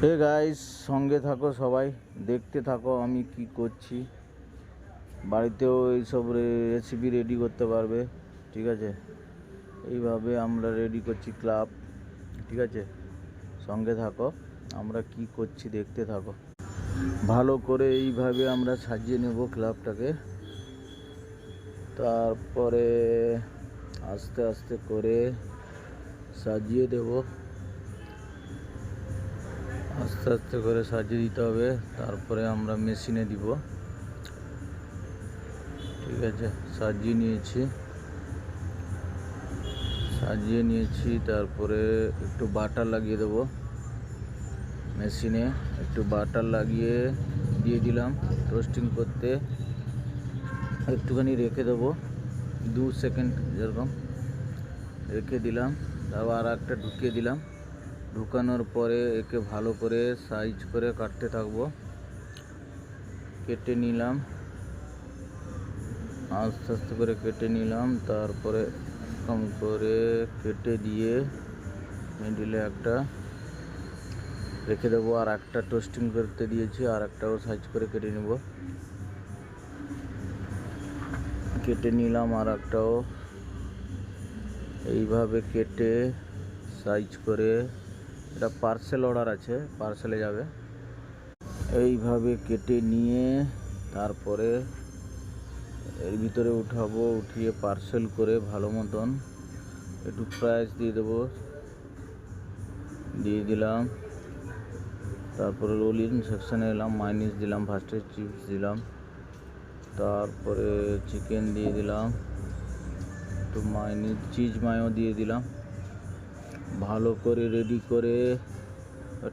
Hey guys, সঙ্গে থাকো, সবাই দেখতে থাকো আমি কি করছি। বাড়িতেও এইসব রেসিপি রেডি করতে পারবে, ঠিক আছে। এইভাবে আমরা রেডি করছি ক্লাব, ঠিক আছে। সঙ্গে থাকো, আমরা কি করছি দেখতে থাকো। ভালো করে এইভাবে আমরা সাজিয়ে নেব ক্লাবটাকে। তারপরে আস্তে আস্তে করে সাজিয়ে দেব, আস্তে আস্তে করে সাজিয়ে দিতে হবে। তারপরে আমরা মেশিনে দিব, ঠিক আছে। সাজিয়ে নিয়েছি। তারপরে একটু বাটার লাগিয়ে দেবো মেশিনে, একটু বাটার লাগিয়ে দিয়ে দিলাম টোস্টিং করতে। একটুখানি রেখে দেবো 2 সেকেন্ড, যেরকম রেখে দিলাম। তারপর আর একটা ঢুকিয়ে দিলাম। ঢুকানোর পরে একে ভালো করে সাইজ করে কাটতে থাকবো। কেটে নিলাম, আস্তে আস্তে করে কেটে নিলাম। তারপরে কম করে কেটে দিয়ে মিডিলে একটা রেখে দেবো। আর একটা টোস্টিং করতে দিয়েছি, আর একটাও সাইজ করে কেটে নেব। কেটে নিলাম আর একটাও এইভাবে কেটে সাইজ করে। এটা পার্সেল অর্ডার আছে, পার্সেলে যাবে। এইভাবে কেটে নিয়ে তারপরে এর ভিতরে উঠাবো। উঠিয়ে পার্সেল করে ভালো মতন একটু প্রাইস দিয়ে দেবো, দিয়ে দিলাম। তারপরে রোলিং সেকশানে এলাম, মাইনিস দিলাম, ফার্স্টে চিপস দিলাম, তারপরে চিকেন দিয়ে দিলাম, একটু মাইনিস চিজ মায়ও দিয়ে দিলাম। ভালো করে রেডি করে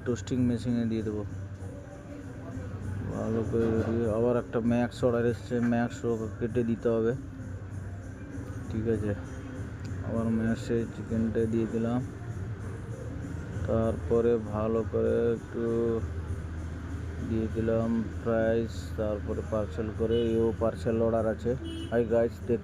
টোস্টিং মেশিনে দিয়ে দেবো। ভালো করে রেডি। আবার একটা ম্যাক্স অর্ডার এসছে, ম্যাক্সও কেটে দিতে হবে, ঠিক আছে। আবার ম্যাক্সে চিকেনটা দিয়ে দিলাম। তারপরে ভালো করে একটু দিয়ে দিলাম প্রাইস। তারপরে পার্সেল করে, এও পার্সেল অর্ডার আছে। Hi guys,